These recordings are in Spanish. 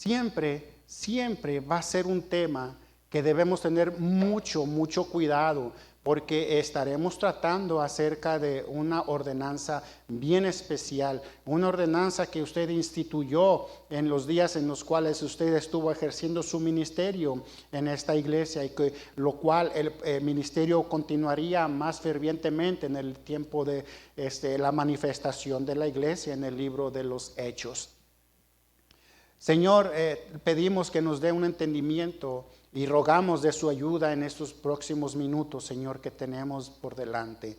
siempre va a ser un tema que debemos tener mucho cuidado, porque estaremos tratando acerca de una ordenanza bien especial, una ordenanza que usted instituyó en los días en los cuales usted estuvo ejerciendo su ministerio en esta iglesia, y que lo cual el ministerio continuaría más fervientemente en el tiempo de la manifestación de la iglesia en el libro de los Hechos. Señor, pedimos que nos dé un entendimiento y rogamos de su ayuda en estos próximos minutos, Señor, que tenemos por delante.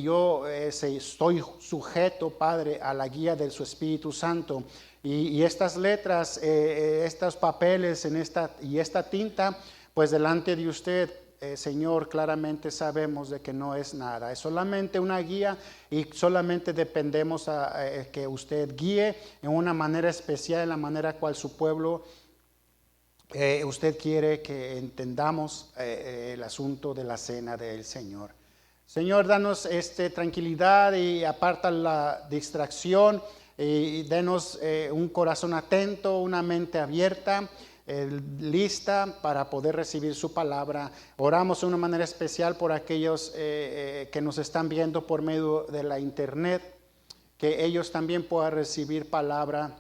Yo estoy sujeto, Padre, a la guía de su Espíritu Santo. Y estas letras, estos papeles y esta tinta, pues delante de usted, Señor, claramente sabemos de que no es nada. Es solamente una guía y solamente dependemos a que usted guíe en una manera especial, en la manera cual su pueblo usted quiere que entendamos el asunto de la cena del Señor. Señor, danos tranquilidad y aparta la distracción y denos un corazón atento, una mente abierta, lista para poder recibir su palabra. Oramos de una manera especial por aquellos que nos están viendo por medio de la internet, que ellos también puedan recibir palabra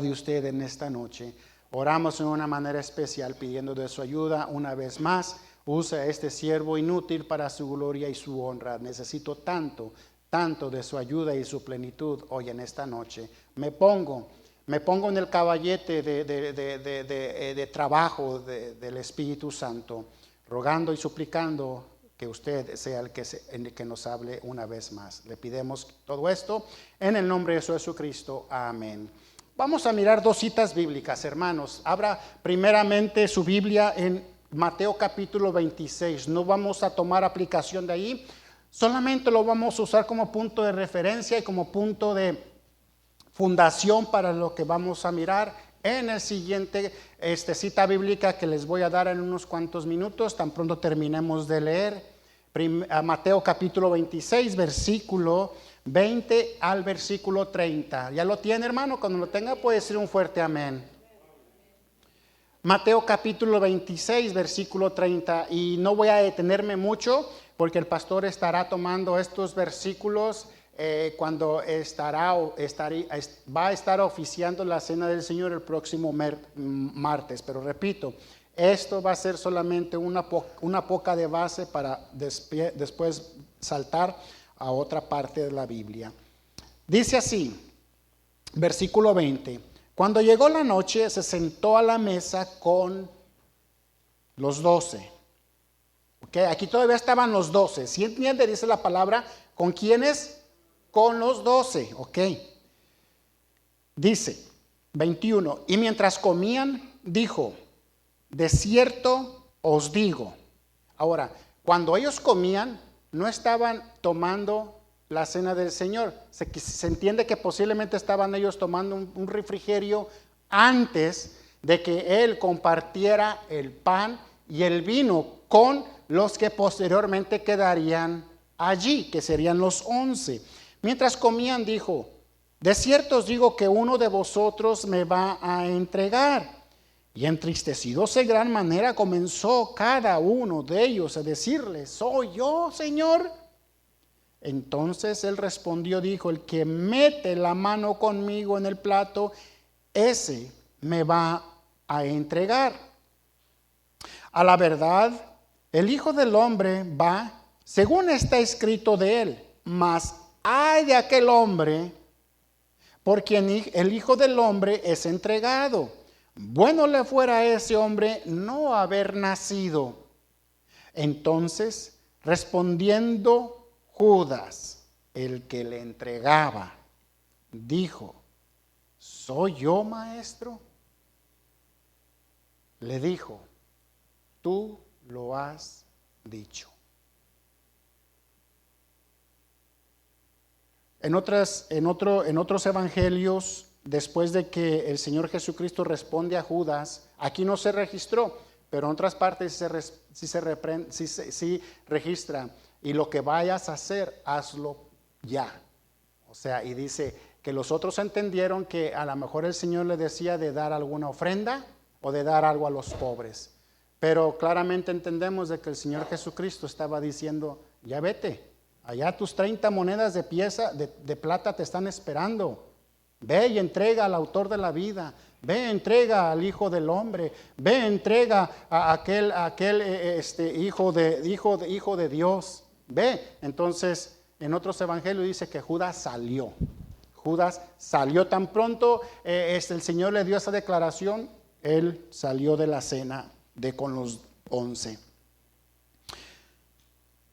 de usted en esta noche. Oramos en una manera especial pidiendo de su ayuda una vez más. Usa a este siervo inútil para su gloria y su honra. Necesito tanto de su ayuda y su plenitud hoy en esta noche. Me pongo en el caballete de trabajo del Espíritu Santo, rogando y suplicando que usted sea el que nos hable una vez más. Le pedimos todo esto en el nombre de Jesucristo. Amén. Vamos a mirar dos citas bíblicas, hermanos. Abra primeramente su Biblia en Mateo capítulo 26. No vamos a tomar aplicación de ahí, solamente lo vamos a usar como punto de referencia y como punto de fundación para lo que vamos a mirar en el siguiente cita bíblica que les voy a dar en unos cuantos minutos, tan pronto terminemos de leer. Mateo capítulo 26, versículo 20 al versículo 30. ¿Ya lo tiene, hermano? Cuando lo tenga puede decir un fuerte amén. Mateo capítulo 26, versículo 30. Y no voy a detenerme mucho porque el pastor estará tomando estos versículos cuando va a estar oficiando la cena del Señor el próximo martes. Pero repito, esto va a ser solamente una poca de base para después saltar a otra parte de la Biblia. Dice así, versículo 20: cuando llegó la noche, se sentó a la mesa con los 12. Okay, aquí todavía estaban los 12. ¿Sí entiende? Dice la palabra, ¿con quiénes? Con los 12. Ok. Dice, 21, y mientras comían, dijo: de cierto os digo. Ahora, cuando ellos comían, no estaban tomando la cena del Señor. Se entiende que posiblemente estaban ellos tomando un refrigerio antes de que Él compartiera el pan y el vino con los que posteriormente quedarían allí, que serían los 11. Mientras comían, dijo: de cierto os digo que uno de vosotros me va a entregar. Y entristecidos de gran manera comenzó cada uno de ellos a decirle: ¿soy yo, Señor? Entonces él respondió, dijo: el que mete la mano conmigo en el plato, ese me va a entregar. A la verdad, el Hijo del Hombre va, según está escrito de él, mas ay de aquel hombre por quien el Hijo del Hombre es entregado. Bueno le fuera a ese hombre no haber nacido. Entonces, respondiendo Judas, el que le entregaba, dijo: ¿soy yo, maestro? Le dijo: tú lo has dicho. En otros evangelios, después de que el Señor Jesucristo responde a Judas, aquí no se registró, pero en otras partes sí registra: y lo que vayas a hacer, hazlo ya. O sea, y dice que los otros entendieron que a lo mejor el Señor le decía de dar alguna ofrenda o de dar algo a los pobres. Pero claramente entendemos de que el Señor Jesucristo estaba diciendo, ya vete, allá tus 30 monedas de plata te están esperando. Ve y entrega al autor de la vida, ve, entrega al Hijo del Hombre, ve, entrega a aquel hijo de Dios. Ve, entonces en otros evangelios dice que Judas salió. Judas salió tan pronto, el Señor le dio esa declaración, él salió de la cena con los 11.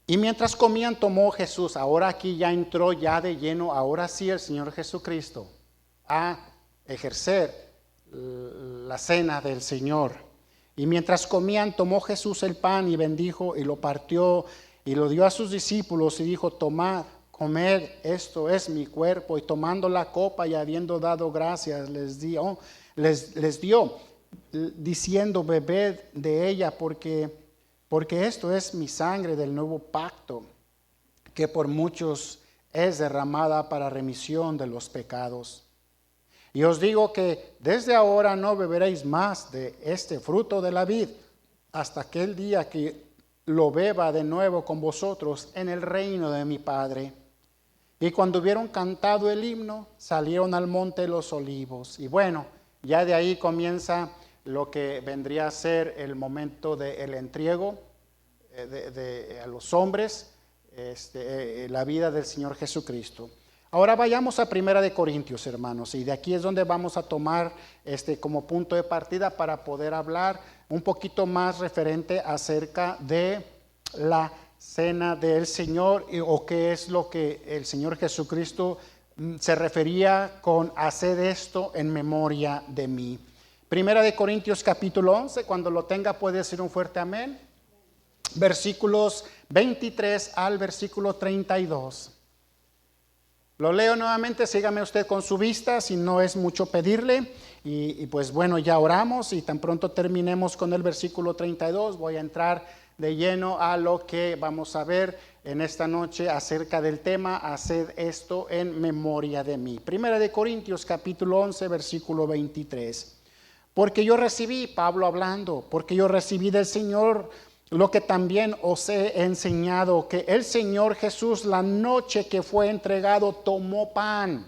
Y mientras comían tomó Jesús, ahora aquí ya entró ya de lleno, ahora sí el Señor Jesucristo, a ejercer la cena del Señor. Y mientras comían tomó Jesús el pan y bendijo y lo partió y lo dio a sus discípulos y dijo, tomad, comed, esto es mi cuerpo. Y tomando la copa y habiendo dado gracias les dio diciendo, bebed de ella porque esto es mi sangre del nuevo pacto, que por muchos es derramada para remisión de los pecados. Y os digo que desde ahora no beberéis más de este fruto de la vid, hasta aquel día que lo beba de nuevo con vosotros en el reino de mi Padre. Y cuando hubieron cantado el himno, salieron al monte de los olivos. Y bueno, ya de ahí comienza lo que vendría a ser el momento del entrego a los hombres, la vida del Señor Jesucristo. Ahora vayamos a 1 Corintios, hermanos, y de aquí es donde vamos a tomar como punto de partida para poder hablar un poquito más referente acerca de la cena del Señor o qué es lo que el Señor Jesucristo se refería con hacer esto en memoria de mí. 1 Corintios capítulo 11, cuando lo tenga puede decir un fuerte amén. Versículos 23 al versículo 32. Lo leo nuevamente, sígame usted con su vista, si no es mucho pedirle. Y pues bueno, ya oramos y tan pronto terminemos con el versículo 32, voy a entrar de lleno a lo que vamos a ver en esta noche acerca del tema, haced esto en memoria de mí. 1 Corintios capítulo 11, versículo 23. Porque yo recibí, Pablo hablando, porque yo recibí del Señor lo que también os he enseñado, que el Señor Jesús la noche que fue entregado tomó pan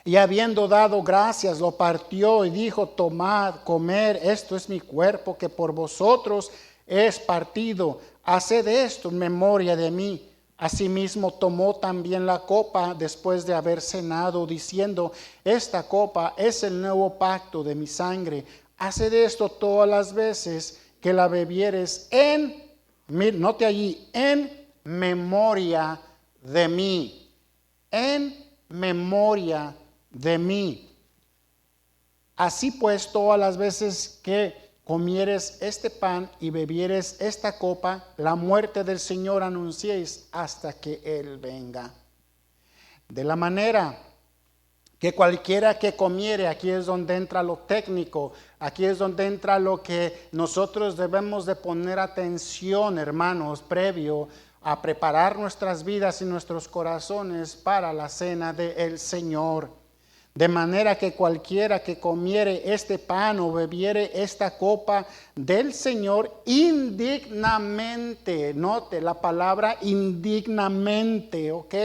y habiendo dado gracias lo partió y dijo, tomad, comer, esto es mi cuerpo que por vosotros es partido, haced esto en memoria de mí. Asimismo tomó también la copa después de haber cenado, diciendo, esta copa es el nuevo pacto de mi sangre, haced esto todas las veces que la bebieres note allí, en memoria de mí, en memoria de mí. Así pues, todas las veces que comieres este pan y bebieres esta copa, la muerte del Señor anunciéis hasta que Él venga. De la manera que cualquiera que comiere, aquí es donde entra lo técnico, aquí es donde entra lo que nosotros debemos de poner atención, hermanos, previo a preparar nuestras vidas y nuestros corazones para la cena del Señor. De manera que cualquiera que comiere este pan o bebiere esta copa del Señor indignamente, note la palabra indignamente, ¿ok?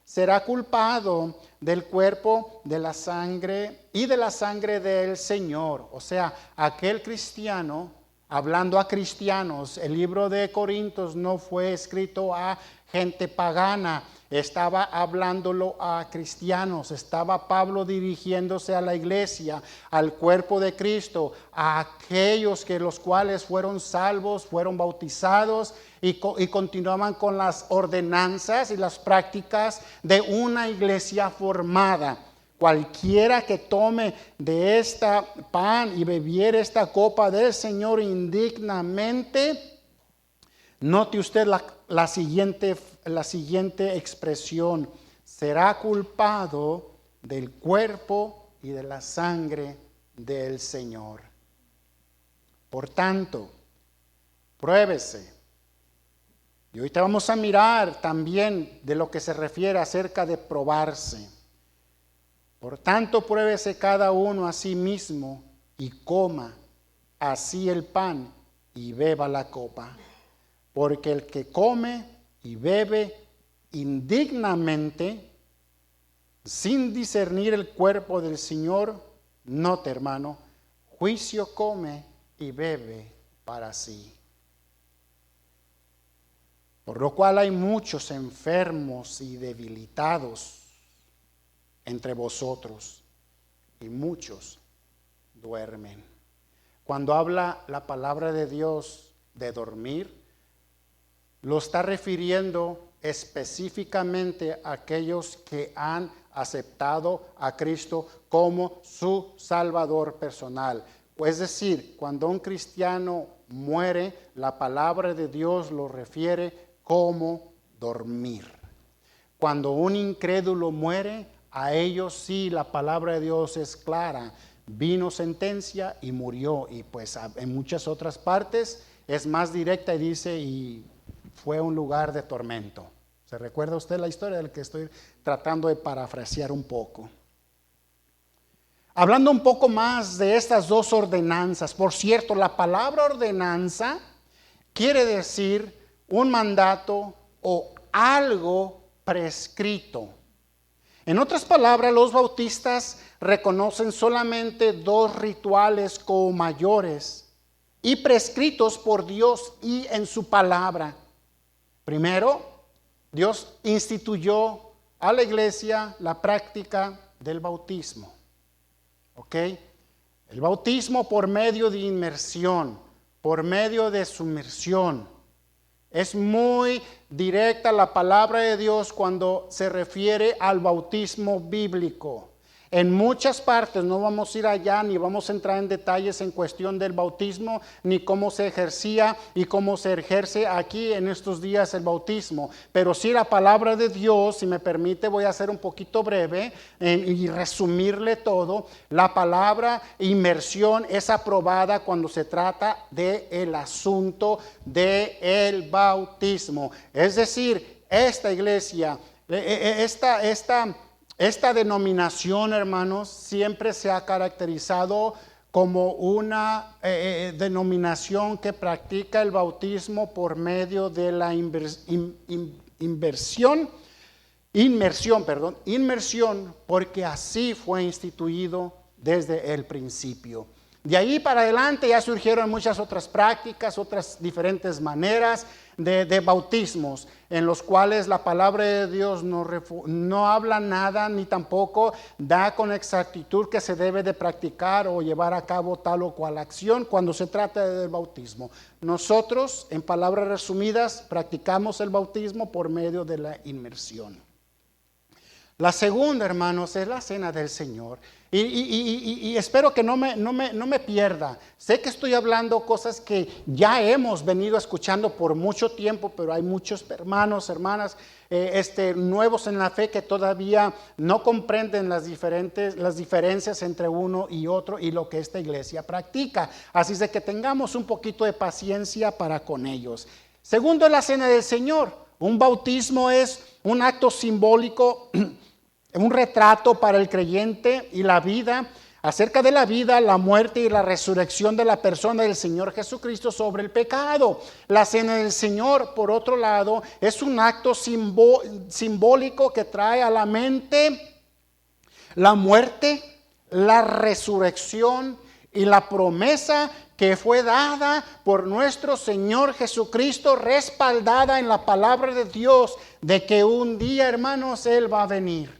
Será culpado del cuerpo, de la sangre y de la sangre del Señor. O sea, aquel cristiano, hablando a cristianos, el libro de Corintios no fue escrito a gente pagana, estaba hablándolo a cristianos, estaba Pablo dirigiéndose a la iglesia, al cuerpo de Cristo, a aquellos que los cuales fueron salvos, fueron bautizados y continuaban con las ordenanzas y las prácticas de una iglesia formada. Cualquiera que tome de esta pan y bebiere esta copa del Señor indignamente, note usted la siguiente expresión, será culpado del cuerpo y de la sangre del Señor. Por tanto, pruébese. Y ahorita vamos a mirar también de lo que se refiere acerca de probarse. Por tanto, pruébese cada uno a sí mismo y coma así el pan y beba la copa. Porque el que come y bebe indignamente, sin discernir el cuerpo del Señor, note, hermano, juicio come y bebe para sí. Por lo cual hay muchos enfermos y debilitados entre vosotros, y muchos duermen. Cuando habla la palabra de Dios de dormir, lo está refiriendo específicamente a aquellos que han aceptado a Cristo como su Salvador personal. Es decir, cuando un cristiano muere, la palabra de Dios lo refiere como dormir. Cuando un incrédulo muere, a ellos sí la palabra de Dios es clara. Vino sentencia y murió. Y pues en muchas otras partes es más directa y dice, y fue un lugar de tormento. ¿Se recuerda usted la historia del que estoy tratando de parafrasear un poco? Hablando un poco más de estas dos ordenanzas. Por cierto, la palabra ordenanza quiere decir un mandato o algo prescrito. En otras palabras, los bautistas reconocen solamente dos rituales como mayores y prescritos por Dios y en su palabra. Primero, Dios instituyó a la iglesia la práctica del bautismo. ¿Ok? El bautismo por medio de inmersión, por medio de sumersión. Es muy directa la palabra de Dios cuando se refiere al bautismo bíblico. En muchas partes, no vamos a ir allá ni vamos a entrar en detalles en cuestión del bautismo, ni cómo se ejercía y cómo se ejerce aquí en estos días el bautismo. Pero sí la palabra de Dios, si me permite, voy a ser un poquito breve y resumirle todo. La palabra inmersión es aprobada cuando se trata del asunto del bautismo. Es decir, esta iglesia, esta denominación, hermanos, siempre se ha caracterizado como una denominación que practica el bautismo por medio de la inmersión, porque así fue instituido desde el principio. De ahí para adelante ya surgieron muchas otras prácticas, otras diferentes maneras de bautismos, en los cuales la palabra de Dios no habla nada, ni tampoco da con exactitud que se debe de practicar o llevar a cabo tal o cual acción cuando se trata del bautismo. Nosotros, en palabras resumidas, practicamos el bautismo por medio de la inmersión. La segunda, hermanos, es la cena del Señor. Y espero que no me pierda. Sé que estoy hablando cosas que ya hemos venido escuchando por mucho tiempo, pero hay muchos hermanos, hermanas nuevos en la fe que todavía no comprenden las diferencias entre uno y otro y lo que esta iglesia practica. Así es de que tengamos un poquito de paciencia para con ellos. Segundo, la cena del Señor. Un bautismo es un acto simbólico, un retrato para el creyente y la vida, acerca de la vida, la muerte y la resurrección de la persona del Señor Jesucristo sobre el pecado. La cena del Señor, por otro lado, es un acto simbólico que trae a la mente la muerte, la resurrección y la promesa que fue dada por nuestro Señor Jesucristo, respaldada en la palabra de Dios, de que un día, hermanos, Él va a venir.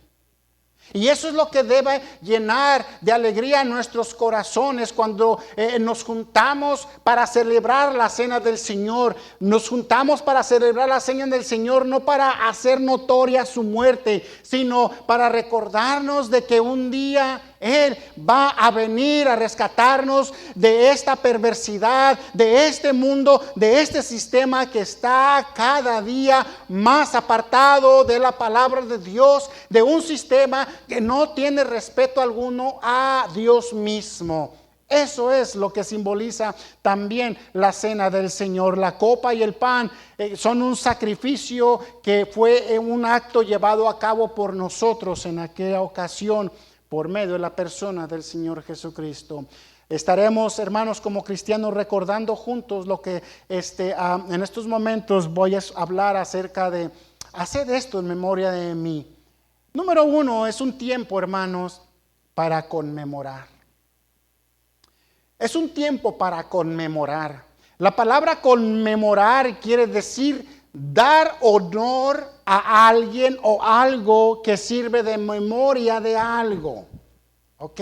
Y eso es lo que debe llenar de alegría nuestros corazones cuando nos juntamos para celebrar la cena del Señor. Nos juntamos para celebrar la cena del Señor, no para hacer notoria su muerte, sino para recordarnos de que un día Él va a venir a rescatarnos de esta perversidad, de este mundo, de este sistema que está cada día más apartado de la palabra de Dios, de un sistema que no tiene respeto alguno a Dios mismo. Eso es lo que simboliza también la cena del Señor. La copa y el pan son un sacrificio que fue un acto llevado a cabo por nosotros en aquella ocasión, por medio de la persona del Señor Jesucristo. Estaremos, hermanos, como cristianos recordando juntos lo que en estos momentos voy a hablar acerca de hacer esto en memoria de mí. Número 1, es un tiempo, hermanos, para conmemorar. Es un tiempo para conmemorar. La palabra conmemorar quiere decir dar honor a alguien o algo que sirve de memoria de algo. ¿Ok?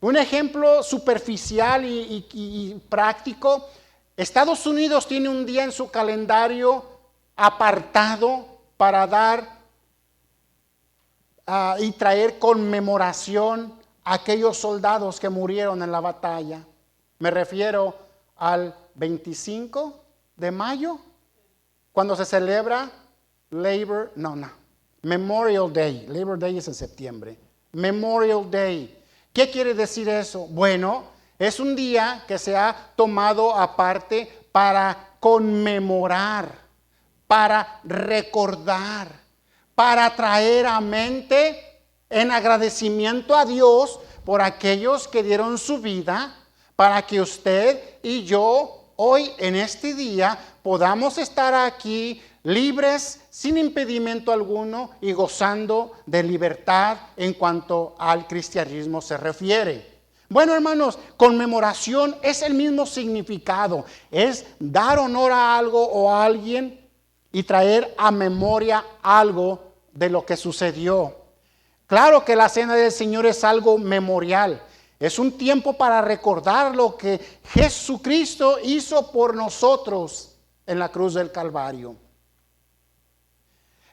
Un ejemplo superficial y práctico. Estados Unidos tiene un día en su calendario apartado para dar y traer conmemoración a aquellos soldados que murieron en la batalla. Me refiero al 25 de mayo, cuando se celebra Memorial Day. Labor Day es en septiembre. Memorial Day. ¿Qué quiere decir eso? Bueno, es un día que se ha tomado aparte para conmemorar, para recordar, para traer a mente en agradecimiento a Dios por aquellos que dieron su vida, para que usted y yo hoy en este día podamos estar aquí libres, sin impedimento alguno y gozando de libertad en cuanto al cristianismo se refiere. Bueno, hermanos, conmemoración es el mismo significado, es dar honor a algo o a alguien y traer a memoria algo de lo que sucedió. Claro que la cena del Señor es algo memorial. Es un tiempo para recordar lo que Jesucristo hizo por nosotros en la cruz del Calvario.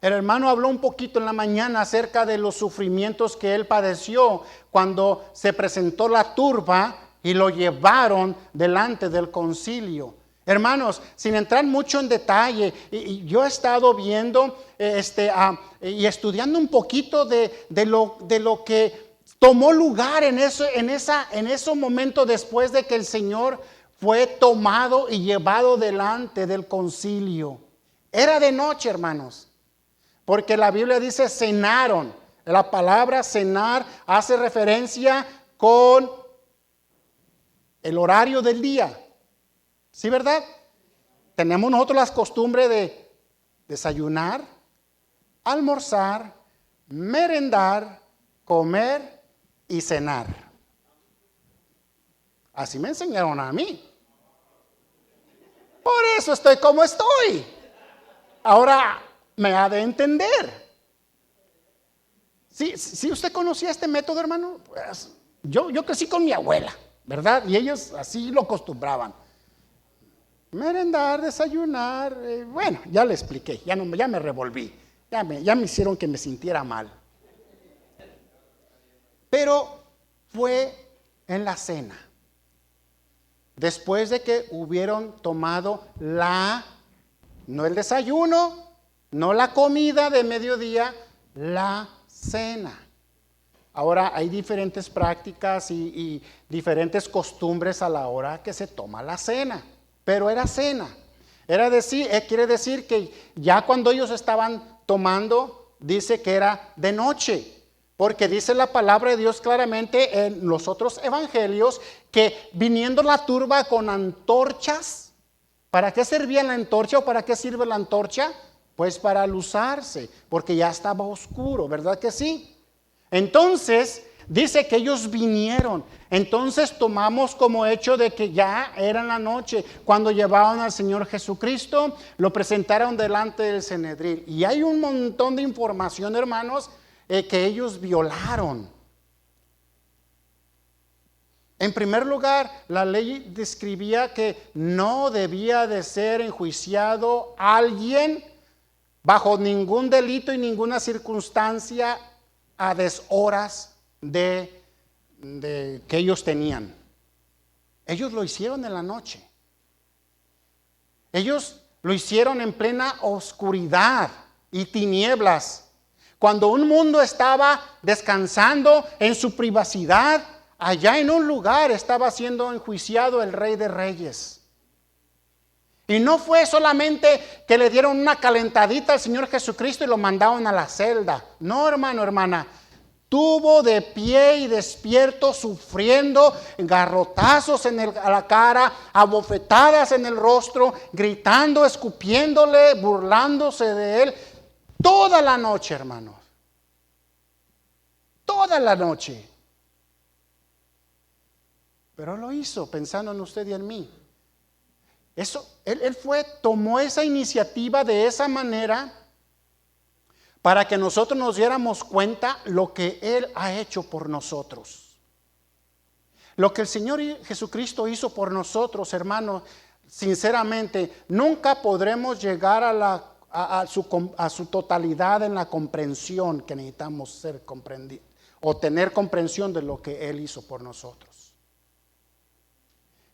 El hermano habló un poquito en la mañana acerca de los sufrimientos que él padeció cuando se presentó la turba y lo llevaron delante del concilio. Hermanos, sin entrar mucho en detalle, y yo he estado viendo y estudiando un poquito de lo que tomó lugar en ese momento después de que el Señor fue tomado y llevado delante del concilio. Era de noche, hermanos, porque la Biblia dice cenaron. La palabra cenar hace referencia con el horario del día. ¿Sí, verdad? Tenemos nosotros las costumbres de desayunar, almorzar, merendar, comer y cenar. Así me enseñaron a mí. Por eso estoy como estoy. Ahora me ha de entender. Si usted conocía este método, hermano, pues yo crecí con mi abuela, ¿verdad? Y ellos así lo acostumbraban. Merendar, desayunar, bueno, ya le expliqué, ya me revolví, ya me hicieron que me sintiera mal. Pero fue en la cena, después de que hubieron tomado no el desayuno, no la comida de mediodía, la cena. Ahora hay diferentes prácticas y diferentes costumbres a la hora que se toma la cena. Pero era cena. Quiere decir que ya cuando ellos estaban tomando, dice que era de noche. Porque dice la palabra de Dios claramente en los otros evangelios que viniendo la turba con antorchas. ¿Para qué servía la antorcha o para qué sirve la antorcha? Pues para alusarse, porque ya estaba oscuro, ¿verdad que sí? Entonces, dice que ellos vinieron. Entonces tomamos como hecho de que ya era la noche. Cuando llevaban al Señor Jesucristo, lo presentaron delante del Sanedrín. Y hay un montón de información, hermanos, que ellos violaron. En primer lugar, la ley describía que no debía de ser enjuiciado alguien bajo ningún delito y ninguna circunstancia a deshoras de que ellos tenían. Ellos lo hicieron en la noche. Ellos lo hicieron en plena oscuridad y tinieblas. Cuando un mundo estaba descansando en su privacidad, allá en un lugar estaba siendo enjuiciado el Rey de Reyes. Y no fue solamente que le dieron una calentadita al Señor Jesucristo y lo mandaron a la celda. No, hermano, hermana. estuvo de pie y despierto, sufriendo garrotazos a la cara, abofetadas en el rostro, gritando, escupiéndole, burlándose de él, toda la noche, hermanos. Toda la noche. Pero lo hizo pensando en usted y en mí. Él tomó esa iniciativa de esa manera para que nosotros nos diéramos cuenta lo que Él ha hecho por nosotros. Lo que el Señor Jesucristo hizo por nosotros, hermanos, sinceramente, nunca podremos llegar a su totalidad en la comprensión que necesitamos ser comprendidos o tener comprensión de lo que Él hizo por nosotros.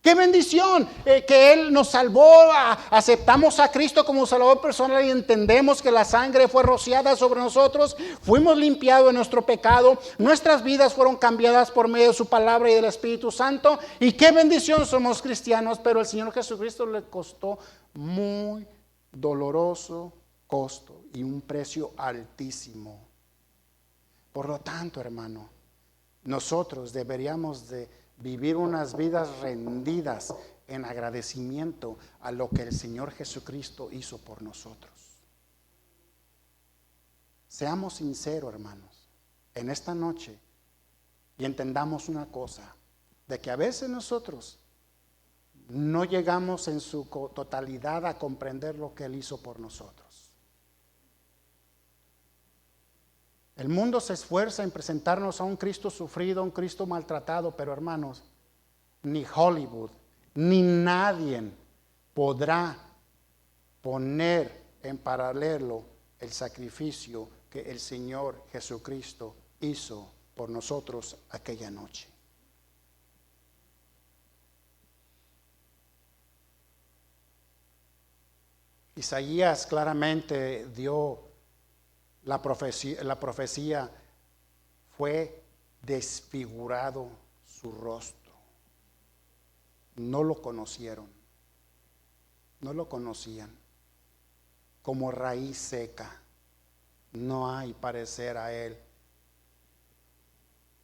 ¡Qué bendición! Que Él nos salvó, aceptamos a Cristo como Salvador personal y entendemos que la sangre fue rociada sobre nosotros, fuimos limpiados de nuestro pecado, nuestras vidas fueron cambiadas por medio de su palabra y del Espíritu Santo. Y qué bendición, somos cristianos, pero el Señor Jesucristo le costó muy doloroso costo y un precio altísimo. Por lo tanto, hermano, nosotros deberíamos de vivir unas vidas rendidas en agradecimiento a lo que el Señor Jesucristo hizo por nosotros. Seamos sinceros, hermanos, en esta noche y entendamos una cosa, de que a veces nosotros no llegamos en su totalidad a comprender lo que Él hizo por nosotros. El mundo se esfuerza en presentarnos a un Cristo sufrido, a un Cristo maltratado, pero hermanos, ni Hollywood, ni nadie podrá poner en paralelo el sacrificio que el Señor Jesucristo hizo por nosotros aquella noche. Isaías claramente dio la profecía, fue desfigurado su rostro. No lo conocieron, no lo conocían. Como raíz seca, no hay parecer a Él.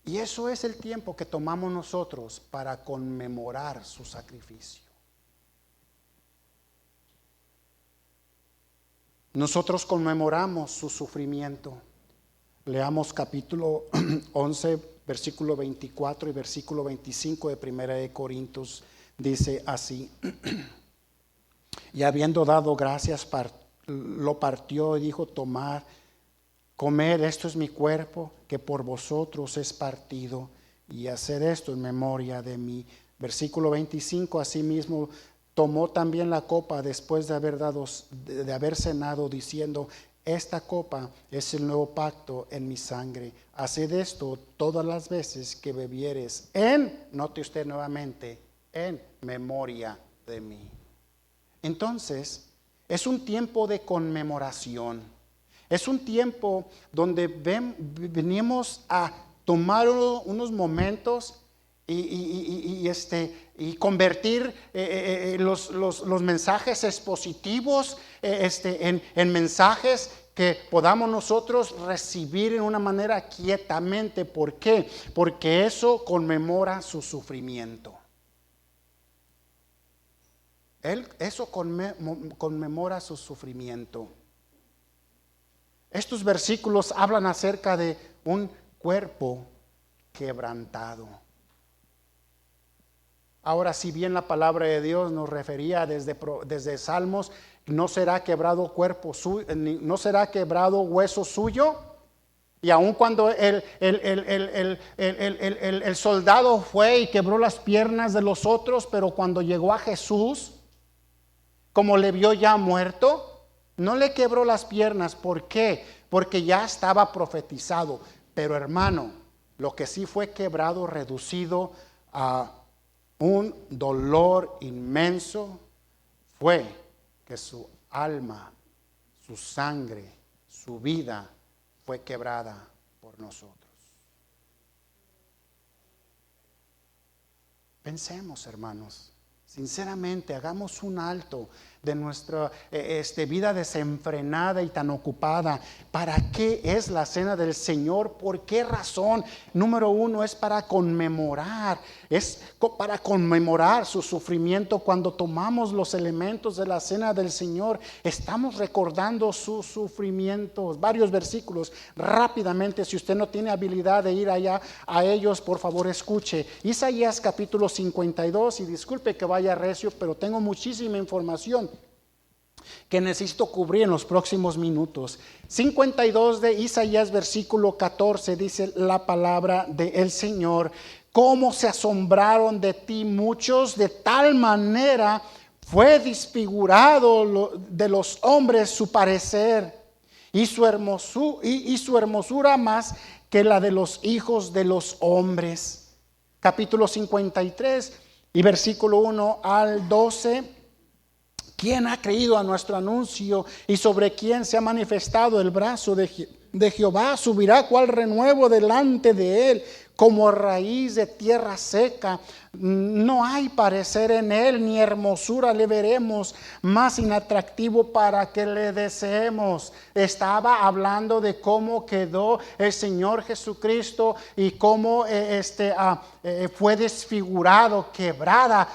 Y eso es el tiempo que tomamos nosotros para conmemorar su sacrificio. Nosotros conmemoramos su sufrimiento. Leamos capítulo 11, versículo 24 y versículo 25 de 1 de Corintios. Dice así: y habiendo dado gracias, lo partió y dijo: tomad, comed, esto es mi cuerpo, que por vosotros es partido, y haced esto en memoria de mí. Versículo 25, asimismo tomó también la copa después de haber cenado, diciendo: esta copa es el nuevo pacto en mi sangre. Haced esto todas las veces que bebieres note usted nuevamente, en memoria de mí. Entonces, es un tiempo de conmemoración. Es un tiempo donde venimos a tomar unos momentos y convertir los mensajes expositivos en mensajes que podamos nosotros recibir en una manera quietamente. ¿Por qué? Porque eso conmemora su sufrimiento. Eso conmemora su sufrimiento. Estos versículos hablan acerca de un cuerpo quebrantado. Ahora, si bien la palabra de Dios nos refería desde Salmos, no será quebrado cuerpo suyo, no será quebrado hueso suyo. Y aun cuando el soldado fue y quebró las piernas de los otros, pero cuando llegó a Jesús, como le vio ya muerto, no le quebró las piernas. ¿Por qué? Porque ya estaba profetizado. Pero hermano, lo que sí fue quebrado, reducido a un dolor inmenso, fue que su alma, su sangre, su vida fue quebrada por nosotros. Pensemos, hermanos, Sinceramente, hagamos un alto de nuestra vida desenfrenada y tan ocupada. ¿Para qué es la cena del Señor? ¿Por qué razón? Número uno, es para conmemorar. Es para conmemorar su sufrimiento. Cuando tomamos los elementos de la cena del Señor, estamos recordando sus sufrimientos. Varios versículos rápidamente. Si usted no tiene habilidad de ir allá a ellos, por favor escuche. Isaías capítulo 52, y disculpe que vaya recio, pero tengo muchísima información que necesito cubrir en los próximos minutos. 52 de Isaías, versículo 14, dice la palabra del Señor: cómo se asombraron de ti muchos, de tal manera fue desfigurado de los hombres su parecer, y su hermosura más que la de los hijos de los hombres. Capítulo 53 y versículo 1 al 12. ¿Quién ha creído a nuestro anuncio y sobre quién se ha manifestado el brazo de Jehová? Subirá cual renuevo delante de él, como raíz de tierra seca. No hay parecer en él, ni hermosura le veremos, más inatractivo para que le deseemos. Estaba hablando de cómo quedó el Señor Jesucristo y cómo fue desfigurado, quebrada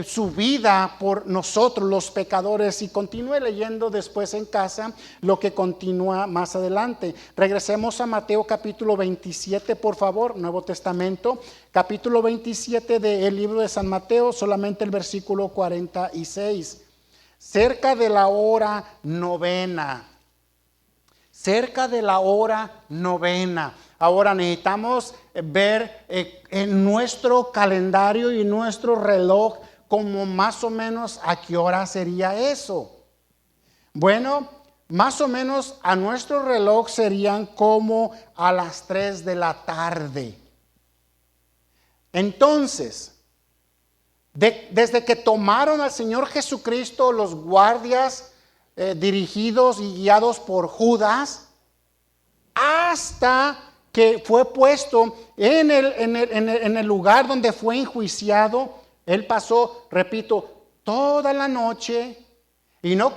su vida por nosotros los pecadores. Y continúe leyendo después en casa lo que continúa más adelante. Regresemos a Mateo capítulo 27, por favor, Nuevo Testamento. Capítulo 27 del libro de San Mateo, solamente el versículo 46. Cerca de la hora novena. Cerca de la hora novena. Ahora necesitamos ver en nuestro calendario y nuestro reloj como más o menos a qué hora sería eso. Bueno, más o menos a nuestro reloj serían como a las 3 de la tarde. Entonces, desde que tomaron al Señor Jesucristo los guardias dirigidos y guiados por Judas, hasta que fue puesto en el lugar donde fue enjuiciado, él pasó, repito, toda la noche, y no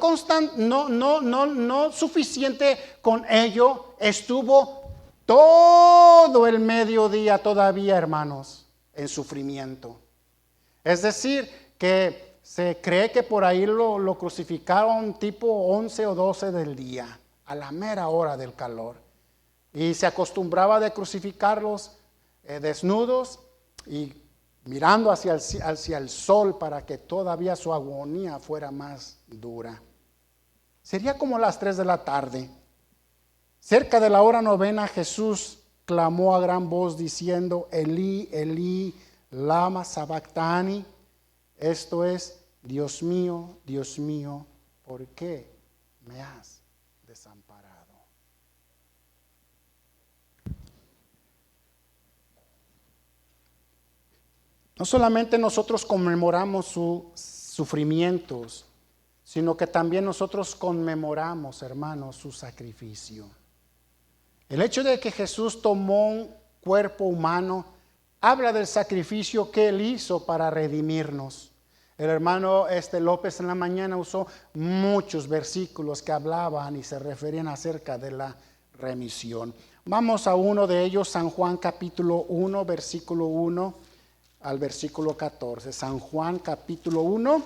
suficiente con ello, estuvo todo el mediodía todavía, hermanos, en sufrimiento. Es decir, que se cree que por ahí lo crucificaron tipo 11 o 12 del día, a la mera hora del calor. Y se acostumbraba de crucificarlos desnudos y mirando hacia el sol para que todavía su agonía fuera más dura. Sería como las 3 de la tarde. Cerca de la hora novena, Jesús clamó a gran voz diciendo: Elí, Elí, lama sabactani. Esto es: Dios mío, ¿por qué me has desamparado? No solamente nosotros conmemoramos sus sufrimientos, sino que también nosotros conmemoramos, hermanos, su sacrificio. El hecho de que Jesús tomó un cuerpo humano habla del sacrificio que Él hizo para redimirnos. El hermano López en la mañana usó muchos versículos que hablaban y se referían acerca de la remisión. Vamos a uno de ellos, San Juan capítulo 1, versículo 1 al versículo 14. San Juan capítulo 1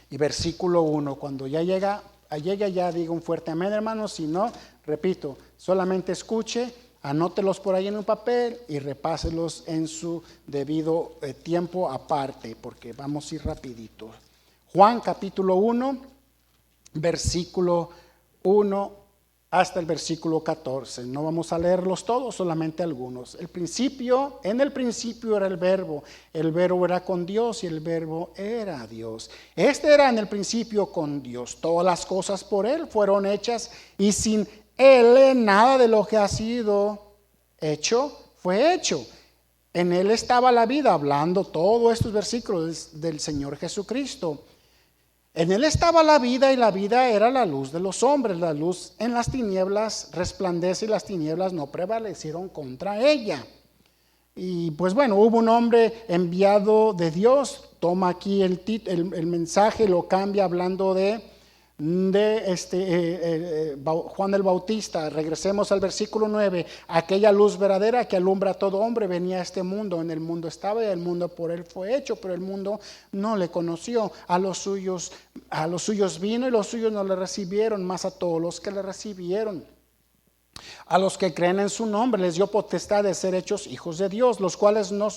y versículo 1. Cuando ya llega ya diga un fuerte amén, hermanos. Si no, repito, solamente escuche, anótelos por ahí en un papel y repáselos en su debido tiempo aparte, porque vamos a ir rapidito. Juan capítulo 1, versículo 1 hasta el versículo 14. No vamos a leerlos todos, solamente algunos. En el principio era el verbo era con Dios y el verbo era Dios. Este era en el principio con Dios. Todas las cosas por Él fueron hechas y sin Él nada de lo que ha sido hecho fue hecho. En Él estaba la vida, hablando todos estos versículos del Señor Jesucristo. En Él estaba la vida y la vida era la luz de los hombres. La luz en las tinieblas resplandece y las tinieblas no prevalecieron contra ella. Y pues bueno, hubo un hombre enviado de Dios, toma aquí el mensaje, lo cambia hablando de Juan el Bautista. Regresemos al versículo 9. Aquella luz verdadera que alumbra a todo hombre venía a este mundo. En el mundo estaba y el mundo por él fue hecho, pero el mundo no le conoció. A los suyos vino y los suyos no le recibieron, mas a todos los que le recibieron, a los que creen en su nombre, les dio potestad de ser hechos hijos de Dios, los cuales no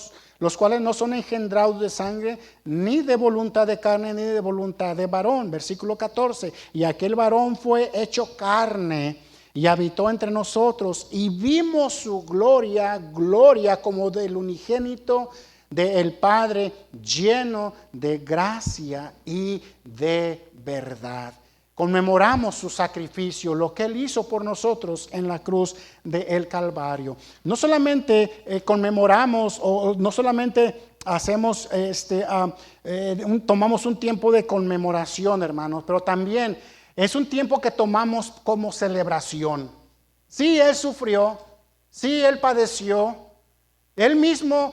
son engendrados de sangre, ni de voluntad de carne, ni de voluntad de varón. Versículo 14. Y aquel varón fue hecho carne y habitó entre nosotros, y vimos su gloria como del unigénito del Padre, lleno de gracia y de verdad. Conmemoramos su sacrificio, lo que Él hizo por nosotros en la cruz del Calvario. No solamente conmemoramos o no solamente hacemos tomamos un tiempo de conmemoración, hermanos, pero también es un tiempo que tomamos como celebración. Sí, Él sufrió, sí, Él padeció. Él mismo,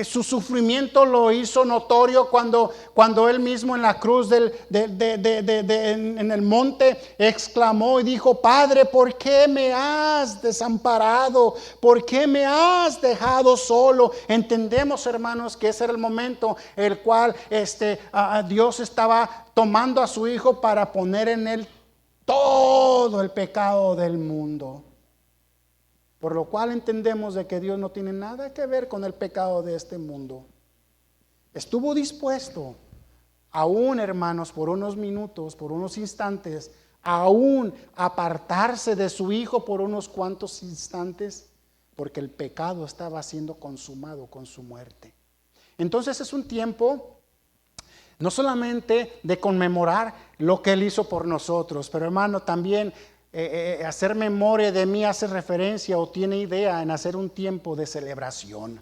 su sufrimiento lo hizo notorio cuando Él mismo en la cruz en el monte exclamó y dijo: Padre, ¿por qué me has desamparado? ¿Por qué me has dejado solo? Entendemos, hermanos, que ese era el momento el cual Dios estaba tomando a su Hijo para poner en Él todo el pecado del mundo. Por lo cual entendemos de que Dios no tiene nada que ver con el pecado de este mundo. Estuvo dispuesto, aún, hermanos, por unos minutos, por unos instantes, aún apartarse de su Hijo por unos cuantos instantes, porque el pecado estaba siendo consumado con su muerte. Entonces es un tiempo no solamente de conmemorar lo que Él hizo por nosotros, pero, hermano, también hacer memoria de mí hace referencia o tiene idea en hacer un tiempo de celebración.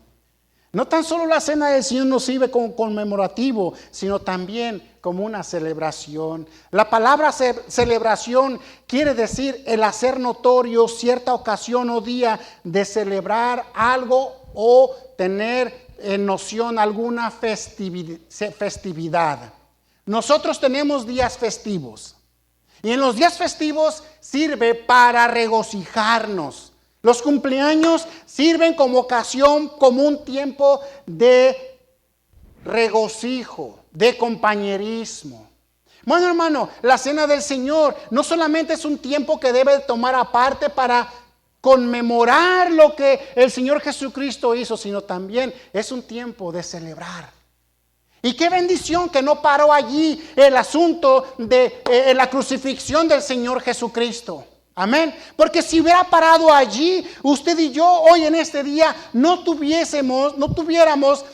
No tan solo la cena del Señor nos sirve como conmemorativo, sino también como una celebración. La palabra celebración quiere decir el hacer notorio cierta ocasión o día de celebrar algo o tener en noción alguna festividad. Nosotros tenemos días festivos. Y en los días festivos sirve para regocijarnos. Los cumpleaños sirven como ocasión, como un tiempo de regocijo, de compañerismo. Bueno, hermano, la cena del Señor no solamente es un tiempo que debe tomar aparte para conmemorar lo que el Señor Jesucristo hizo, sino también es un tiempo de celebrar. Y qué bendición que no paró allí el asunto de la crucifixión del Señor Jesucristo. Amén. Porque si hubiera parado allí, usted y yo hoy en este día no tuviéramos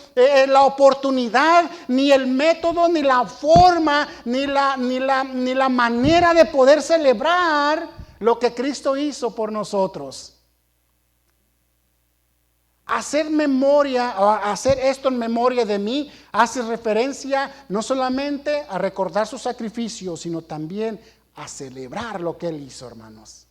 la oportunidad, ni el método, ni la forma, ni la manera de poder celebrar lo que Cristo hizo por nosotros. Hacer memoria, o hacer esto en memoria de mí, hace referencia no solamente a recordar su sacrificio, sino también a celebrar lo que Él hizo, hermanos.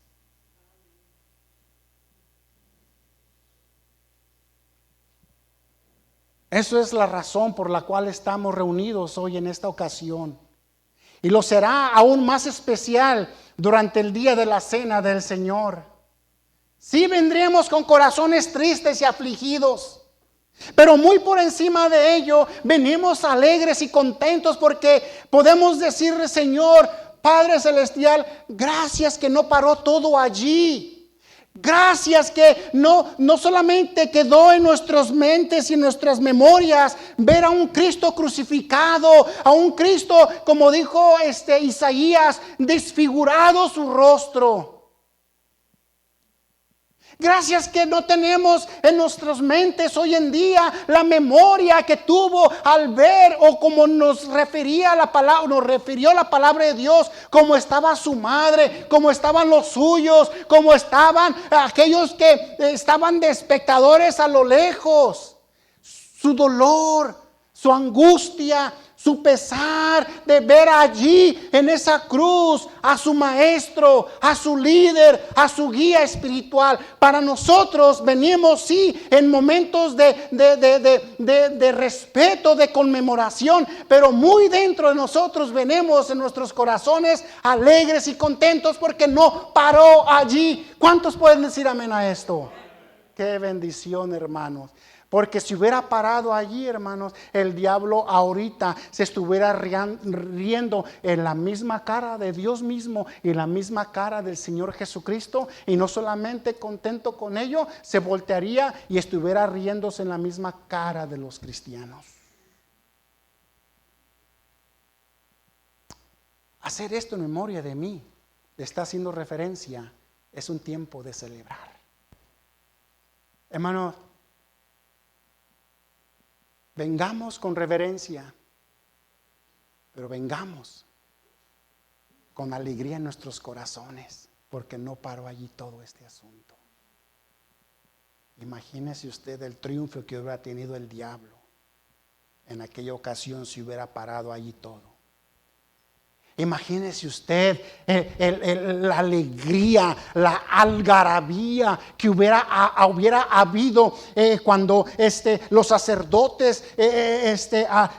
Eso es la razón por la cual estamos reunidos hoy en esta ocasión. Y lo será aún más especial durante el día de la cena del Señor. Sí, vendremos con corazones tristes y afligidos, pero muy por encima de ello venimos alegres y contentos porque podemos decirle: Señor, Padre Celestial, gracias que no paró todo allí. Gracias que no solamente quedó en nuestras mentes y en nuestras memorias ver a un Cristo crucificado, a un Cristo, como dijo Isaías, desfigurado su rostro. Gracias que no tenemos en nuestras mentes hoy en día la memoria que tuvo al ver, o como nos refirió la palabra de Dios, cómo estaba su madre, cómo estaban los suyos, cómo estaban aquellos que estaban de espectadores a lo lejos. Su dolor, su angustia, su pesar de ver allí en esa cruz a su maestro, a su líder, a su guía espiritual. Para nosotros venimos, sí, en momentos de respeto, de conmemoración, pero muy dentro de nosotros venimos en nuestros corazones alegres y contentos porque no paró allí. ¿Cuántos pueden decir amén a esto? Qué bendición, hermanos. Porque si hubiera parado allí, hermanos, el diablo ahorita se estuviera riendo en la misma cara de Dios mismo y la misma cara del Señor Jesucristo. Y no solamente contento con ello, se voltearía y estuviera riéndose en la misma cara de los cristianos. Hacer esto en memoria de mí, le está haciendo referencia, es un tiempo de celebrar. Hermanos, vengamos con reverencia, pero vengamos con alegría en nuestros corazones, porque no paró allí todo este asunto. Imagínese usted el triunfo que hubiera tenido el diablo en aquella ocasión si hubiera parado allí todo. Imagínese usted la alegría, la algarabía que hubiera habido cuando los sacerdotes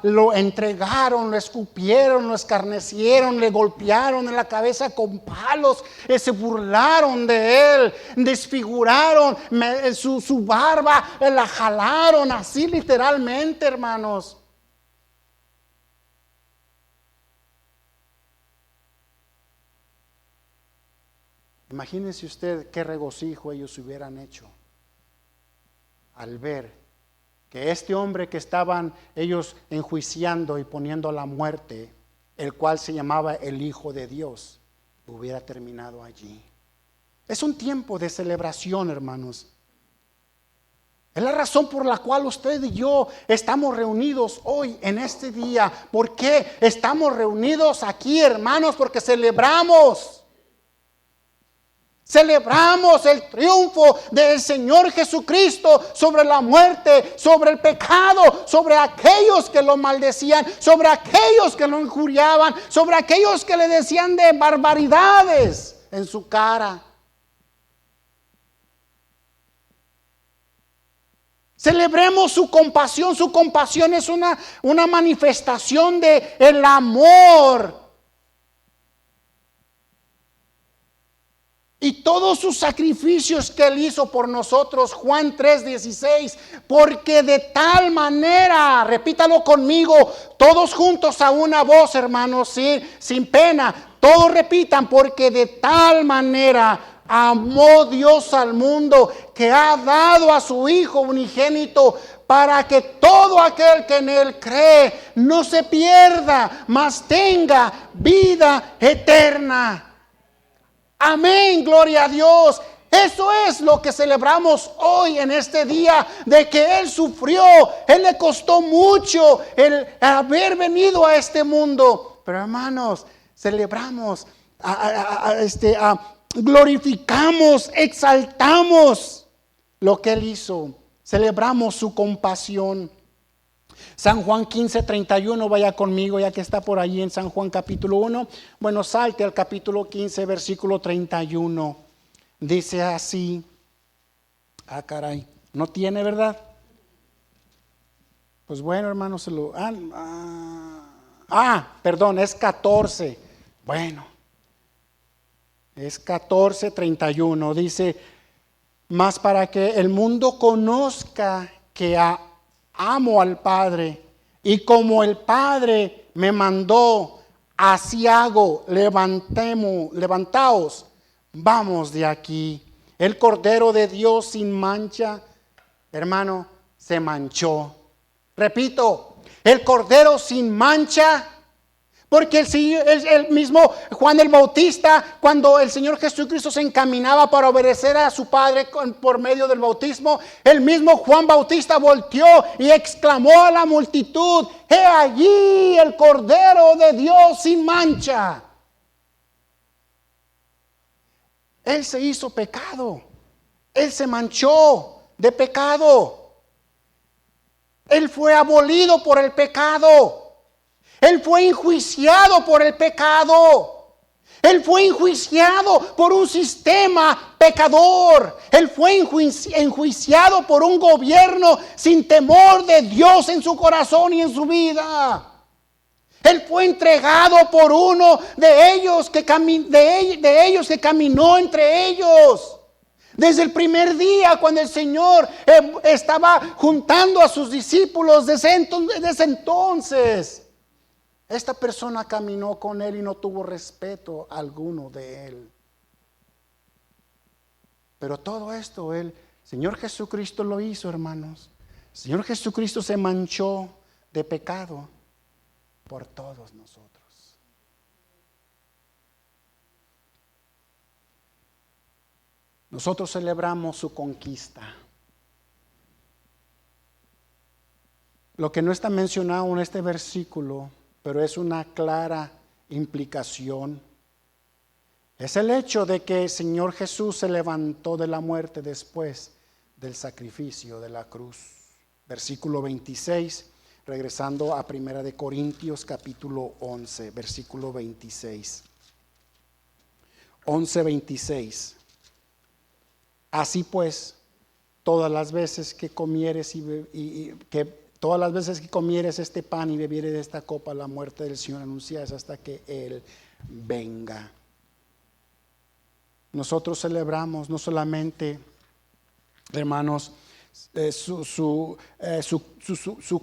lo entregaron, lo escupieron, lo escarnecieron, le golpearon en la cabeza con palos, se burlaron de él, desfiguraron su barba, la jalaron así literalmente, hermanos. Imagínense usted qué regocijo ellos hubieran hecho al ver que este hombre que estaban ellos enjuiciando y poniendo a la muerte, el cual se llamaba el Hijo de Dios, hubiera terminado allí. Es un tiempo de celebración, hermanos. Es la razón por la cual usted y yo estamos reunidos hoy en este día. ¿Por qué estamos reunidos aquí, hermanos? Porque celebramos el triunfo del Señor Jesucristo sobre la muerte, sobre el pecado, sobre aquellos que lo maldecían, sobre aquellos que lo injuriaban, sobre aquellos que le decían de barbaridades en su cara. Celebremos su compasión. Su compasión es una manifestación de el amor. Y todos sus sacrificios que Él hizo por nosotros, Juan 3:16, porque de tal manera, repítalo conmigo, todos juntos a una voz, hermanos, ¿sí? Sin pena, todos repitan, porque de tal manera amó Dios al mundo que ha dado a su Hijo unigénito, para que todo aquel que en Él cree no se pierda, mas tenga vida eterna. Amén, gloria a Dios. Eso es lo que celebramos hoy en este día, de que Él sufrió, Él le costó mucho el haber venido a este mundo. Pero hermanos, celebramos, glorificamos, exaltamos lo que Él hizo. Celebramos su compasión. San Juan 15:31, vaya conmigo ya que está por allí en San Juan capítulo 1. Bueno, salte al capítulo 15, versículo 31. Dice así. Ah, caray, ¿no tiene, verdad? Pues bueno, hermanos, perdón, es 14. Bueno, es 14:31. Dice, mas para que el mundo conozca que amo al Padre, y como el Padre me mandó, así hago. Levantaos, vamos de aquí. El Cordero de Dios sin mancha, hermano, se manchó. Repito, el Cordero sin mancha. Porque el mismo Juan el Bautista, cuando el Señor Jesucristo se encaminaba para obedecer a su Padre por medio del bautismo, el mismo Juan Bautista volteó y exclamó a la multitud: ¡He allí el Cordero de Dios sin mancha! Él se hizo pecado. Él se manchó de pecado. Él fue abolido por el pecado. Él fue enjuiciado por el pecado. Él fue enjuiciado por un sistema pecador. Él fue enjuiciado por un gobierno sin temor de Dios en su corazón y en su vida. Él fue entregado por uno de ellos que caminó entre ellos. Desde el primer día, cuando el Señor estaba juntando a sus discípulos, desde entonces, esta persona caminó con Él y no tuvo respeto alguno de Él. Pero todo esto, el Señor Jesucristo lo hizo, hermanos. El Señor Jesucristo se manchó de pecado por todos nosotros. Nosotros celebramos su conquista. Lo que no está mencionado en este versículo, pero es una clara implicación, es el hecho de que el Señor Jesús se levantó de la muerte después del sacrificio de la cruz. Versículo 26, regresando a 1 de Corintios capítulo 11, versículo 26. 11:26. Así pues, todas las veces que comieres todas las veces que comieres este pan y bebieres de esta copa, la muerte del Señor anuncias hasta que Él venga. Nosotros celebramos no solamente, hermanos, su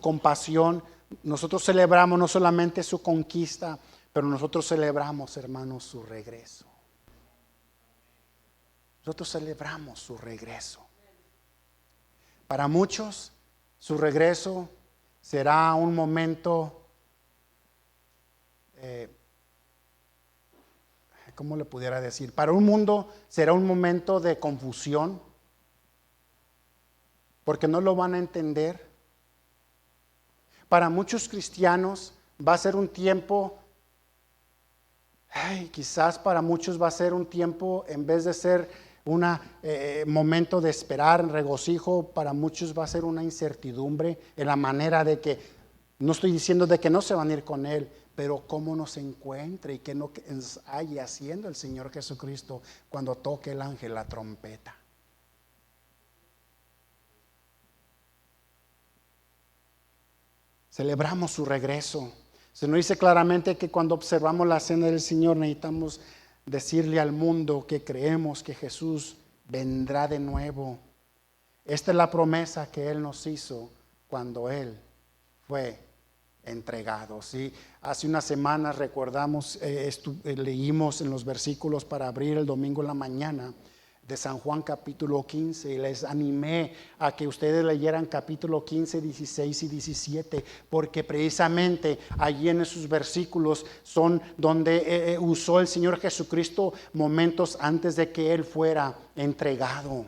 compasión. Nosotros celebramos no solamente su conquista, pero nosotros celebramos, hermanos, su regreso. Nosotros celebramos su regreso. Para muchos, su regreso será un momento, ¿cómo le pudiera decir? Para un mundo será un momento de confusión, porque no lo van a entender. Para muchos cristianos va a ser un tiempo, quizás para muchos va a ser un tiempo, en vez de ser un momento de esperar, regocijo, para muchos va a ser una incertidumbre en la manera de que, no estoy diciendo de que no se van a ir con Él, pero cómo nos encuentre y qué nos haya haciendo el Señor Jesucristo cuando toque el ángel la trompeta. Celebramos su regreso. Se nos dice claramente que cuando observamos la cena del Señor necesitamos decirle al mundo que creemos que Jesús vendrá de nuevo. Esta es la promesa que Él nos hizo cuando Él fue entregado. ¿Sí? Hace unas semanas recordamos, leímos en los versículos para abrir el domingo en la mañana de San Juan capítulo 15, y les animé a que ustedes leyeran capítulo 15, 16 y 17, porque precisamente allí en esos versículos son donde usó el Señor Jesucristo momentos antes de que Él fuera entregado,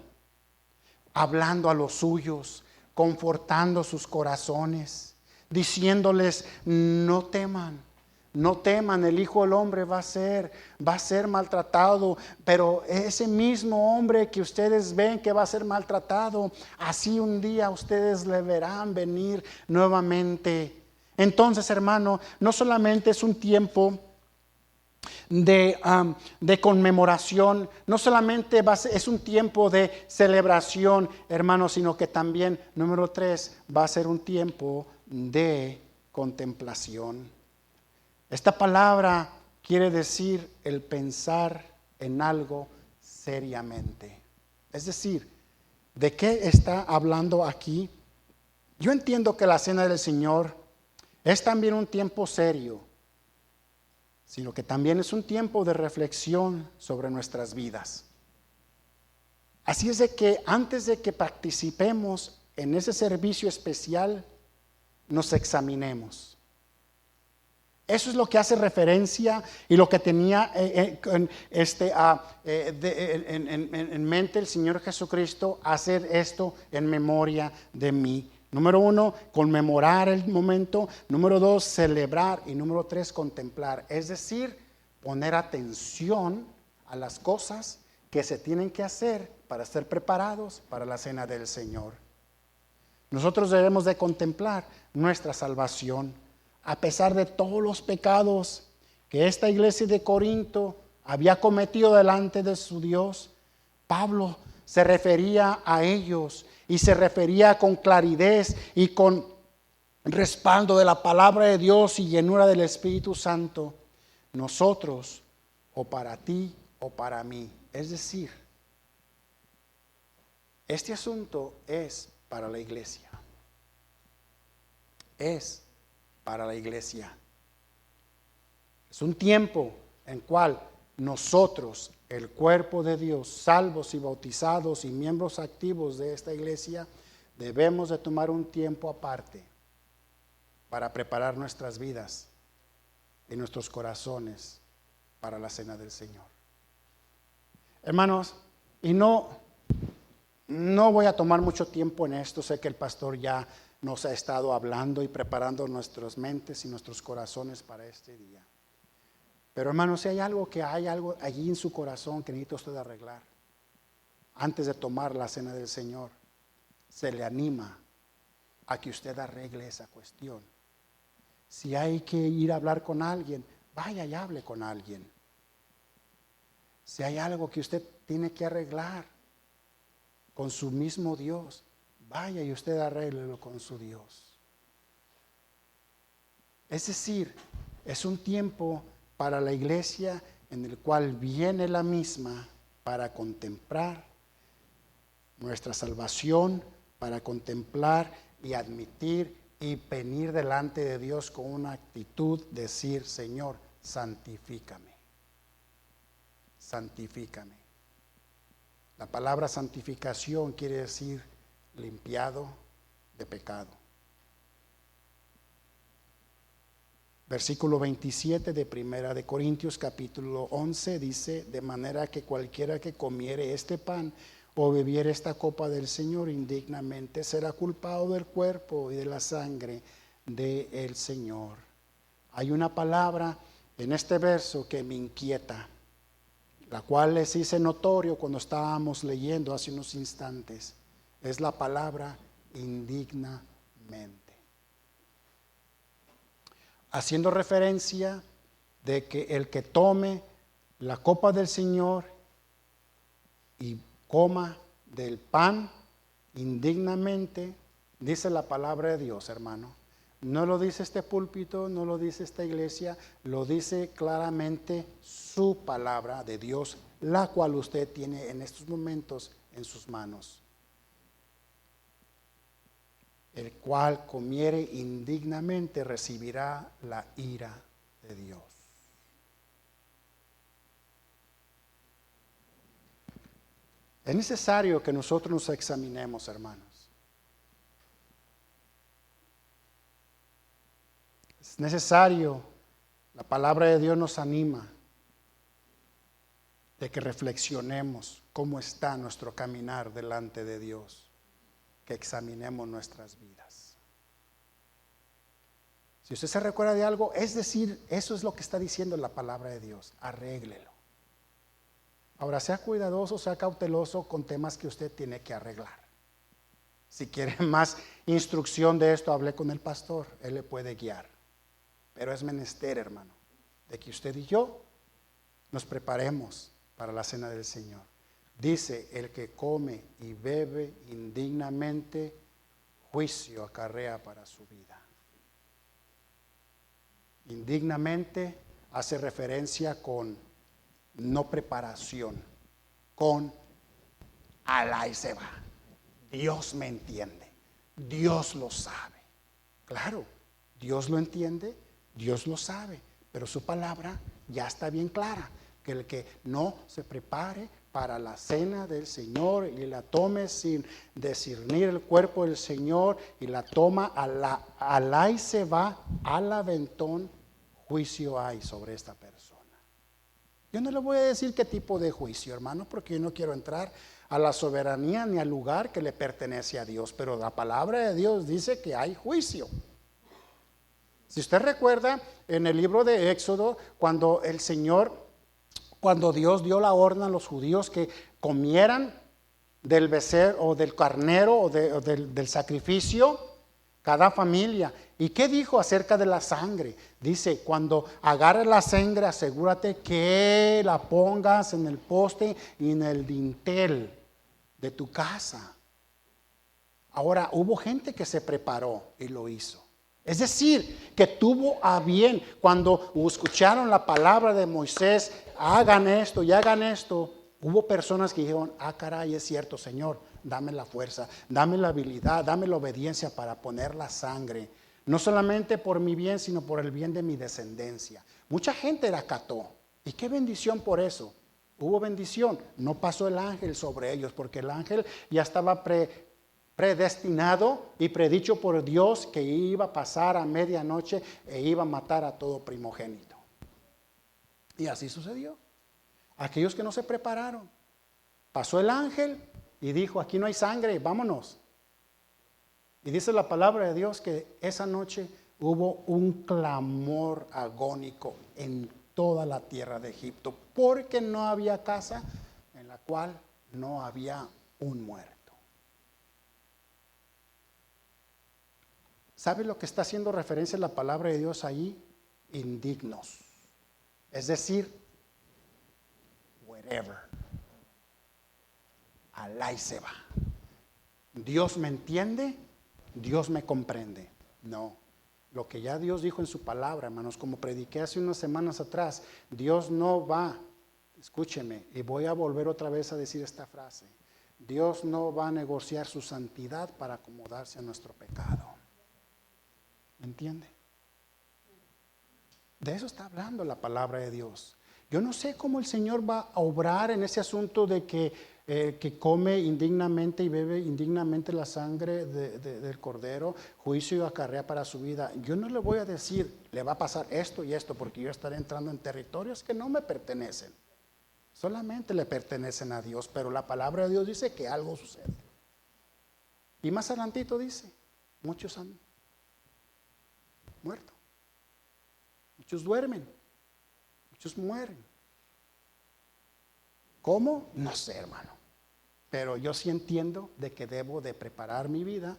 hablando a los suyos, confortando sus corazones, diciéndoles: no teman. No teman, el Hijo del Hombre va a ser maltratado, pero ese mismo hombre que ustedes ven que va a ser maltratado, así un día ustedes le verán venir nuevamente. Entonces, hermano, no solamente es un tiempo de conmemoración, no solamente es un tiempo de celebración, hermano, sino que también, número 3, va a ser un tiempo de contemplación. Esta palabra quiere decir el pensar en algo seriamente. Es decir, ¿de qué está hablando aquí? Yo entiendo que la cena del Señor es también un tiempo serio, sino que también es un tiempo de reflexión sobre nuestras vidas. Así es de que antes de que participemos en ese servicio especial, nos examinemos. Eso es lo que hace referencia y lo que tenía en mente el Señor Jesucristo, hacer esto en memoria de mí. Número 1, conmemorar el momento. Número 2, celebrar. Y número 3, contemplar. Es decir, poner atención a las cosas que se tienen que hacer para ser preparados para la cena del Señor. Nosotros debemos de contemplar nuestra salvación. a pesar de todos los pecados que esta iglesia de Corinto había cometido delante de su Dios, Pablo se refería a ellos y se refería con claridad y con respaldo de la palabra de Dios y llenura del Espíritu Santo. Nosotros, o para ti o para mí. Es decir, este asunto es para la iglesia. Es para la iglesia. Es un tiempo en cual nosotros, el cuerpo de Dios, salvos y bautizados y miembros activos de esta iglesia, debemos de tomar un tiempo aparte para preparar nuestras vidas y nuestros corazones para la cena del Señor. Hermanos, y no voy a tomar mucho tiempo en esto. Sé que el pastor ya nos ha estado hablando y preparando nuestras mentes y nuestros corazones para este día. Pero hermanos, si hay algo allí en su corazón que necesita usted arreglar antes de tomar la cena del Señor, se le anima a que usted arregle esa cuestión. Si hay que ir a hablar con alguien, vaya y hable con alguien. Si hay algo que usted tiene que arreglar con su mismo Dios, vaya y usted arréglelo con su Dios. Es decir, es un tiempo para la iglesia en el cual viene la misma para contemplar nuestra salvación, para contemplar y admitir y venir delante de Dios con una actitud, decir: Señor, santifícame. Santifícame. La palabra santificación quiere decir limpiado de pecado. Versículo 27 de Primera de Corintios capítulo 11 dice: de manera que cualquiera que comiere este pan o bebiere esta copa del Señor indignamente será culpado del cuerpo y de la sangre del Señor. Hay una palabra en este verso que me inquieta, la cual les hice notorio cuando estábamos leyendo hace unos instantes. Es la palabra indignamente, haciendo referencia de que el que tome la copa del Señor y coma del pan indignamente, dice la palabra de Dios, hermano. No lo dice este púlpito, no lo dice esta iglesia, lo dice claramente su palabra de Dios, la cual usted tiene en estos momentos en sus manos. El cual comiere indignamente recibirá la ira de Dios. Es necesario que nosotros nos examinemos, hermanos. Es necesario, la palabra de Dios nos anima de que reflexionemos cómo está nuestro caminar delante de Dios, que examinemos nuestras vidas. Si usted se recuerda de algo, es decir, eso es lo que está diciendo la palabra de Dios, arréglelo. Ahora, sea cuidadoso, sea cauteloso con temas que usted tiene que arreglar. Si quiere más instrucción de esto, hable con el pastor, él le puede guiar. Pero es menester, hermano, de que usted y yo nos preparemos para la cena del Señor. Dice: el que come y bebe indignamente, juicio acarrea para su vida. Indignamente hace referencia con no preparación, con alá y se va. Dios me entiende, Dios lo sabe. Claro, Dios lo entiende, Dios lo sabe, pero su palabra ya está bien clara, que el que no se prepare para la cena del Señor y la tome sin discernir el cuerpo del Señor y la toma alá y se va, al aventón, juicio hay sobre esta persona. Yo no le voy a decir qué tipo de juicio, hermano, porque yo no quiero entrar a la soberanía ni al lugar que le pertenece a Dios, pero la palabra de Dios dice que hay juicio. Si usted recuerda en el libro de Éxodo, cuando Dios dio la orden a los judíos que comieran del becerro o del carnero o del sacrificio, cada familia. ¿Y qué dijo acerca de la sangre? Dice, cuando agarres la sangre, asegúrate que la pongas en el poste y en el dintel de tu casa. Ahora, hubo gente que se preparó y lo hizo. Es decir, que tuvo a bien cuando escucharon la palabra de Moisés, hagan esto y hagan esto. Hubo personas que dijeron, caray, es cierto, Señor, dame la fuerza, dame la habilidad, dame la obediencia para poner la sangre. No solamente por mi bien, sino por el bien de mi descendencia. Mucha gente la acató. Y qué bendición por eso. Hubo bendición. No pasó el ángel sobre ellos, porque el ángel ya estaba predestinado y predicho por Dios que iba a pasar a medianoche e iba a matar a todo primogénito. Y así sucedió. Aquellos que no se prepararon. Pasó el ángel y dijo, aquí no hay sangre, vámonos. Y dice la palabra de Dios que esa noche hubo un clamor agónico en toda la tierra de Egipto, porque no había casa en la cual no había un muerto. ¿Sabe lo que está haciendo referencia la palabra de Dios ahí? Indignos. Es decir, wherever. Alá se va. ¿Dios me entiende? ¿Dios me comprende? No. Lo que ya Dios dijo en su palabra, hermanos, como prediqué hace unas semanas atrás, Dios no va, escúcheme, y voy a volver otra vez a decir esta frase, Dios no va a negociar su santidad para acomodarse a nuestro pecado. ¿Me entiende? De eso está hablando la palabra de Dios. Yo no sé cómo el Señor va a obrar en ese asunto de que come indignamente y bebe indignamente la sangre del cordero, juicio y acarrea para su vida. Yo no le voy a decir, le va a pasar esto y esto, porque yo estaré entrando en territorios que no me pertenecen. Solamente le pertenecen a Dios, pero la palabra de Dios dice que algo sucede. Y más adelantito dice, muchos han muerto. Muchos duermen. Muchos mueren. ¿Cómo? No sé, hermano. Pero yo sí entiendo de que debo de preparar mi vida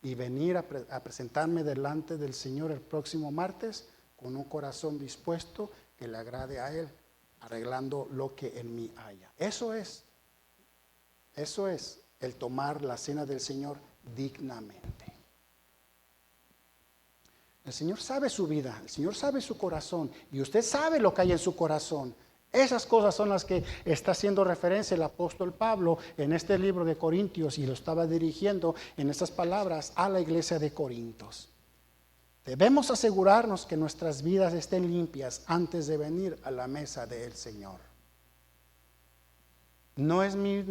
y venir a presentarme delante del Señor el próximo martes con un corazón dispuesto que le agrade a Él, arreglando lo que en mí haya. Eso es el tomar la cena del Señor dignamente. El Señor sabe su vida, el Señor sabe su corazón y usted sabe lo que hay en su corazón. Esas cosas son las que está haciendo referencia el apóstol Pablo en este libro de Corintios y lo estaba dirigiendo en estas palabras a la iglesia de Corintios. Debemos asegurarnos que nuestras vidas estén limpias antes de venir a la mesa del Señor. No es mi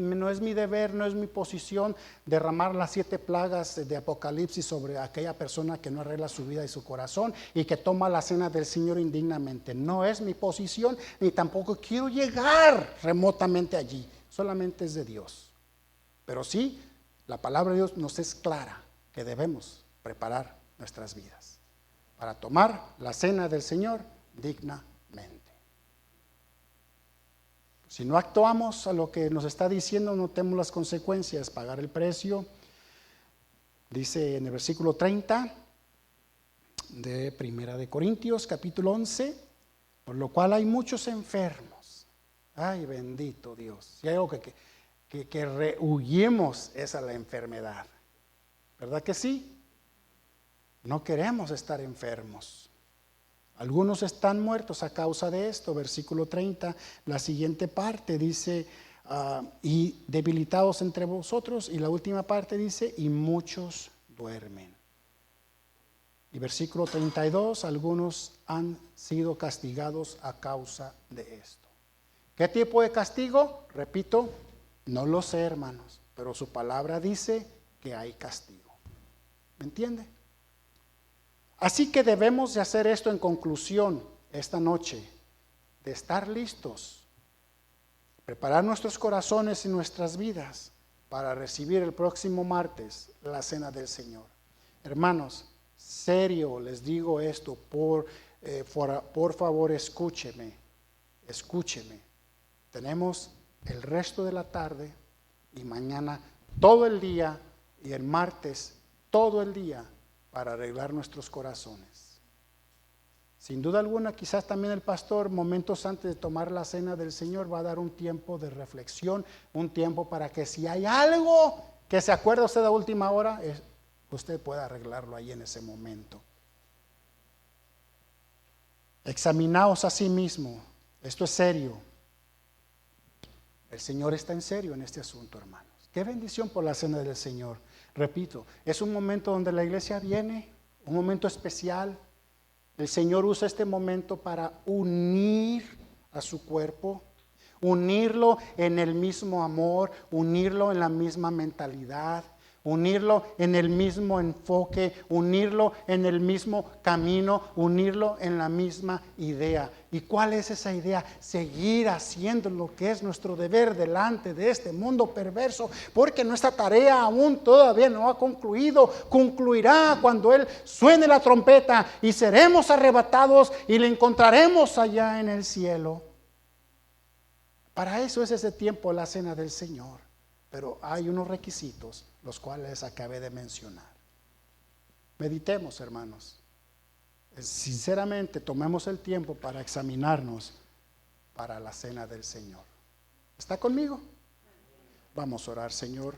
deber, no es mi posición derramar las 7 plagas de Apocalipsis sobre aquella persona que no arregla su vida y su corazón y que toma la cena del Señor indignamente. No es mi posición, ni tampoco quiero llegar remotamente allí. Solamente es de Dios. Pero sí, la palabra de Dios nos es clara que debemos preparar nuestras vidas para tomar la cena del Señor dignamente. Si no actuamos a lo que nos está diciendo, no tenemos las consecuencias, pagar el precio. Dice en el versículo 30 de Primera de Corintios, capítulo 11, por lo cual hay muchos enfermos. Ay, bendito Dios. Si hay algo que rehuyemos es a la enfermedad. ¿Verdad que sí? No queremos estar enfermos. Algunos están muertos a causa de esto. Versículo 30, la siguiente parte dice, y debilitados entre vosotros. Y la última parte dice, y muchos duermen. Y versículo 32, algunos han sido castigados a causa de esto. ¿Qué tipo de castigo? Repito, no lo sé, hermanos, pero su palabra dice que hay castigo. ¿Me entiende? Así que debemos de hacer esto en conclusión esta noche, de estar listos, preparar nuestros corazones y nuestras vidas para recibir el próximo martes la cena del Señor. Hermanos, serio les digo esto, por favor escúcheme. Tenemos el resto de la tarde y mañana todo el día y el martes todo el día para arreglar nuestros corazones. Sin duda alguna, quizás también el pastor, momentos antes de tomar la cena del Señor, va a dar un tiempo de reflexión, un tiempo para que si hay algo que se acuerda usted a última hora, usted pueda arreglarlo ahí en ese momento. Examinaos a sí mismo. Esto es serio. El Señor está en serio en este asunto, hermanos. Qué bendición por la cena del Señor. Repito, es un momento donde la iglesia viene, un momento especial. El Señor usa este momento para unir a su cuerpo, unirlo en el mismo amor, unirlo en la misma mentalidad, unirlo en el mismo enfoque, unirlo en el mismo camino, unirlo en la misma idea. ¿Y cuál es esa idea? Seguir haciendo lo que es nuestro deber delante de este mundo perverso, porque nuestra tarea aún todavía no ha concluido. Concluirá cuando Él suene la trompeta y seremos arrebatados y le encontraremos allá en el cielo. Para eso es ese tiempo, la cena del Señor. Pero hay unos requisitos, los cuales acabé de mencionar. Meditemos, hermanos. Sinceramente, tomemos el tiempo para examinarnos para la cena del Señor. ¿Está conmigo? Vamos a orar, Señor.